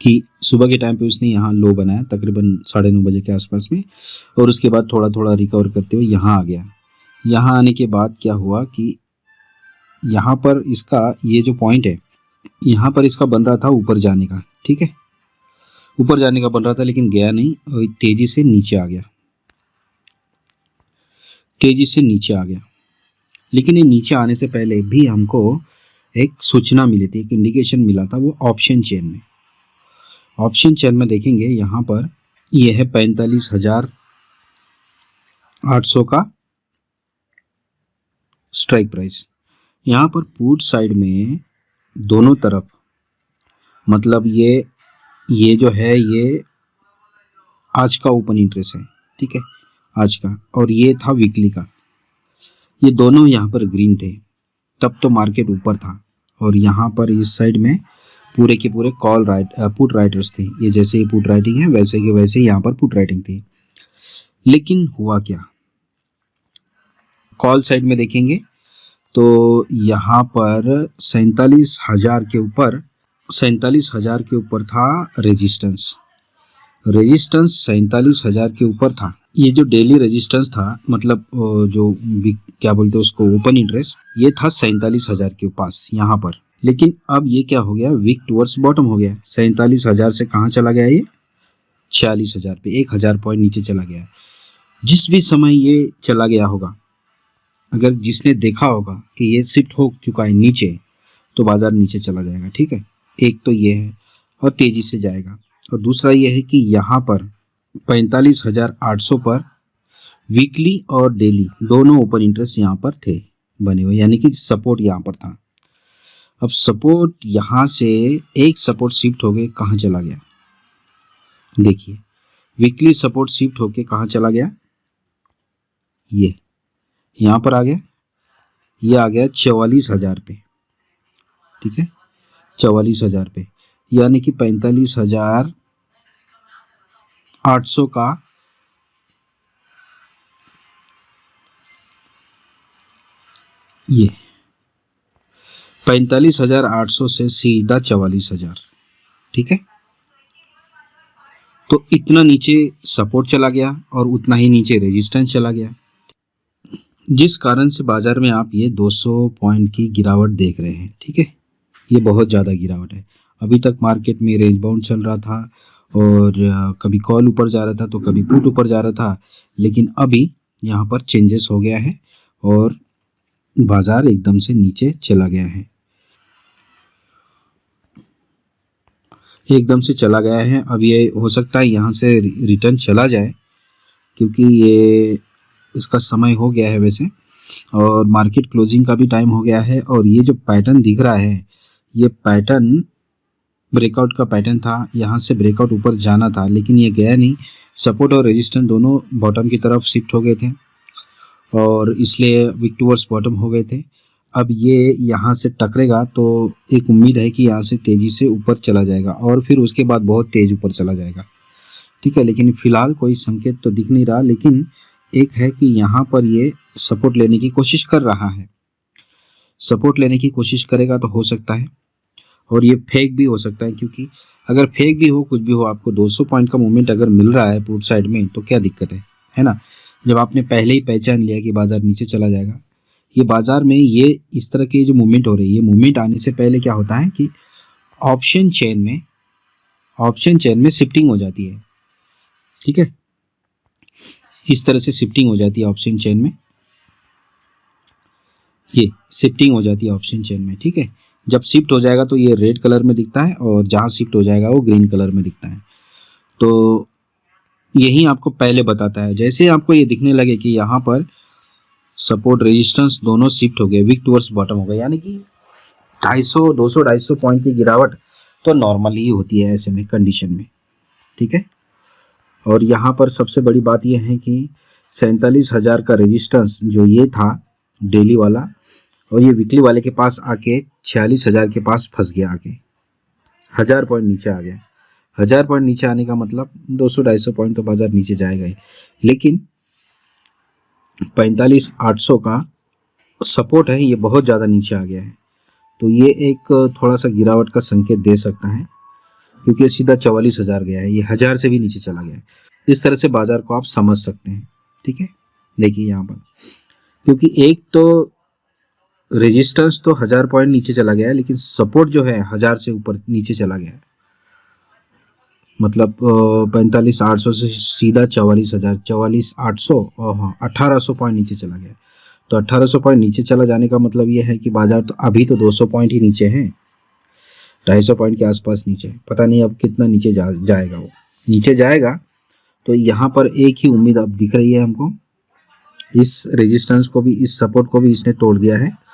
कि सुबह के टाइम पे उसने यहाँ लो बनाया तकरीबन 9:30 बजे के आसपास में, और उसके बाद थोड़ा थोड़ा रिकवर करते हुए यहाँ आ गया। यहाँ आने के बाद क्या हुआ कि यहाँ पर इसका ये जो पॉइंट है, यहाँ पर इसका बन रहा था ऊपर जाने का, ठीक है, ऊपर जाने का बन रहा था, लेकिन गया नहीं और तेजी से नीचे आ गया, तेजी से नीचे आ गया। लेकिन ये नीचे आने से पहले भी हमको एक सूचना मिली थी, एक इंडिकेशन मिला था, वो ऑप्शन चेन में। ऑप्शन चेन में देखेंगे यहाँ पर ये है 45,800 का स्ट्राइक प्राइस। यहाँ पर पुट साइड में दोनों तरफ, मतलब ये जो है ये आज का ओपन इंटरेस्ट है, ठीक है, आज का, और ये था वीकली का, ये दोनों यहाँ पर ग्रीन थे। तब तो मार्केट ऊपर था, और यहाँ पर इस साइड में पूरे के पूरे पुट राइटर्स थे। ये जैसे ही पुट राइटिंग है वैसे के वैसे यहाँ पर पुट राइटिंग थी। लेकिन हुआ क्या, कॉल साइड में देखेंगे तो यहाँ पर 47,000 के ऊपर था रेजिस्टेंस। 47,000 के ऊपर था। ये जो डेली रेजिस्टेंस था, मतलब जो क्या बोलते हैं उसको, ओपन इंटरेस्ट, ये था 47,000 के पास यहाँ पर। लेकिन अब ये क्या हो गया, वीक टुवर्ड्स बॉटम हो गया। 47,000 से कहाँ चला गया, ये 46,000 पे, 1,000 पॉइंट नीचे चला गया। जिस भी समय ये चला गया होगा, अगर जिसने देखा होगा कि ये शिफ्ट हो चुका है नीचे, तो बाजार नीचे चला जाएगा, ठीक है। एक तो ये है, और तेजी से जाएगा। और दूसरा ये है कि यहाँ पर 45,800 पर वीकली और डेली दोनों ओपन इंटरेस्ट यहाँ पर थे बने हुए, यानी कि सपोर्ट यहाँ पर था। अब सपोर्ट यहाँ से एक सपोर्ट शिफ्ट होके कहाँ चला गया, देखिए, वीकली सपोर्ट शिफ्ट होके कहाँ चला गया, ये यहाँ पर आ गया, ये आ गया 44,000 पे, ठीक है, 44,000 पे, यानी कि 45,800 का ये 45,800 से सीधा 44,000, ठीक है। तो इतना नीचे सपोर्ट चला गया और उतना ही नीचे रेजिस्टेंस चला गया, जिस कारण से बाजार में आप ये 200 पॉइंट की गिरावट देख रहे हैं, ठीक है। ये बहुत ज़्यादा गिरावट है। अभी तक मार्केट में रेंज बाउंड चल रहा था, और कभी कॉल ऊपर जा रहा था तो कभी पुट ऊपर जा रहा था, लेकिन अभी यहाँ पर चेंजेस हो गया है और बाजार एकदम से नीचे चला गया है, एकदम से चला गया है। अब ये हो सकता है यहाँ से रिटर्न चला जाए, क्योंकि ये इसका समय हो गया है वैसे, और मार्केट क्लोजिंग का भी टाइम हो गया है। और ये जो पैटर्न दिख रहा है, ये पैटर्न ब्रेकआउट का पैटर्न था, यहाँ से ब्रेकआउट ऊपर जाना था, लेकिन ये गया नहीं। सपोर्ट और रेजिस्टेंस दोनों बॉटम की तरफ शिफ्ट हो गए थे, और इसलिए वीक टुवर्ड्स बॉटम हो गए थे। अब ये यहाँ से टकरेगा तो एक उम्मीद है कि यहाँ से तेज़ी से ऊपर चला जाएगा, और फिर उसके बाद बहुत तेज़ ऊपर चला जाएगा, ठीक है। लेकिन फिलहाल कोई संकेत तो दिख नहीं रहा, लेकिन एक है कि यहाँ पर ये सपोर्ट लेने की कोशिश कर रहा है। सपोर्ट लेने की कोशिश करेगा तो हो सकता है, और ये फेक भी हो सकता है, क्योंकि अगर फेक भी हो, कुछ भी हो, आपको 200 पॉइंट का मूवमेंट अगर मिल रहा है पुट साइड में, तो क्या दिक्कत है ना। जब आपने पहले ही पहचान लिया कि बाजार नीचे चला जाएगा, ये बाजार में ये इस तरह के जो मूवमेंट हो रही है, ये मूवमेंट आने से पहले क्या होता है कि ऑप्शन चेन में शिफ्टिंग हो जाती है, ठीक है। इस तरह से शिफ्टिंग हो जाती है ऑप्शन चेन में, ये शिफ्टिंग हो जाती है ऑप्शन चेन में, ठीक है। जब शिफ्ट हो जाएगा तो ये रेड कलर में दिखता है, और जहाँ शिफ्ट हो जाएगा वो ग्रीन कलर में दिखता है। तो यही आपको पहले बताता है। जैसे आपको ये दिखने लगे कि यहाँ पर सपोर्ट रेजिस्टेंस दोनों शिफ्ट हो गए, वीक टुवर्ड्स बॉटम हो गए, यानी कि 200-250 पॉइंट की गिरावट तो नॉर्मल ही होती है ऐसे में कंडीशन में, ठीक है। और यहाँ पर सबसे बड़ी बात यह है कि 47,000 का रेजिस्टेंस जो ये था डेली वाला, और ये वीकली वाले के पास आके 46,000 के पास फंस गया, आके 1,000 पॉइंट नीचे आ गया। 1,000 पॉइंट नीचे आने का मतलब 200-250 पॉइंट तो बाजार नीचे जाएगा ही, लेकिन 45,800 का सपोर्ट है, ये बहुत ज़्यादा नीचे आ गया है। तो ये एक थोड़ा सा गिरावट का संकेत दे सकता है, क्योंकि ये सीधा 44,000 गया है, ये 1000 से भी नीचे चला गया है। इस तरह से बाजार को आप समझ सकते हैं। ठीक है, देखिए यहाँ पर, क्योंकि एक तो रेजिस्टेंस तो 1000 पॉइंट नीचे चला गया है, लेकिन सपोर्ट जो है 1000 से ऊपर नीचे चला गया है। मतलब 45,800 से सीधा 44,000, 44,800 और हाँ 1800 पॉइंट नीचे चला गया है। तो 1800 पॉइंट नीचे चला जाने का मतलब ये है कि बाजार तो अभी तो 200 पॉइंट ही नीचे है, 250 पॉइंट के आसपास नीचे है। पता नहीं अब कितना नीचे जाएगा, वो नीचे जाएगा। तो यहाँ पर एक ही उम्मीद अब दिख रही है हमको, इस रेजिस्टेंस को भी, इस सपोर्ट को भी इसने तोड़ दिया है।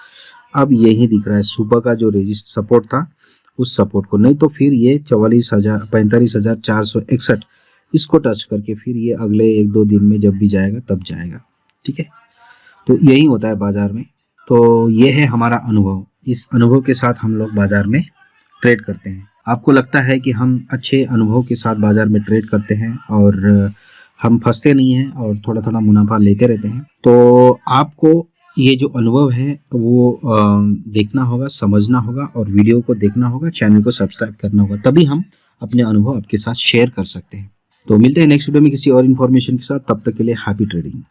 अब यही दिख रहा है सुबह का जो सपोर्ट था, उस सपोर्ट को, नहीं तो फिर ये 45,461 इसको टच करके फिर ये अगले 1-2 दिन में जब भी जाएगा तब जाएगा। ठीक है, तो यही होता है बाजार में। तो ये है हमारा अनुभव, इस अनुभव के साथ हम लोग बाजार में ट्रेड करते हैं। आपको लगता है कि हम अच्छे अनुभव के साथ बाजार में ट्रेड करते हैं और हम फंसते नहीं हैं और थोड़ा थोड़ा मुनाफा लेते रहते हैं। तो आपको ये जो अनुभव है वो देखना होगा, समझना होगा और वीडियो को देखना होगा, चैनल को सब्सक्राइब करना होगा, तभी हम अपने अनुभव आपके साथ शेयर कर सकते हैं। तो मिलते हैं नेक्स्ट वीडियो में किसी और इन्फॉर्मेशन के साथ, तब तक के लिए हैप्पी ट्रेडिंग।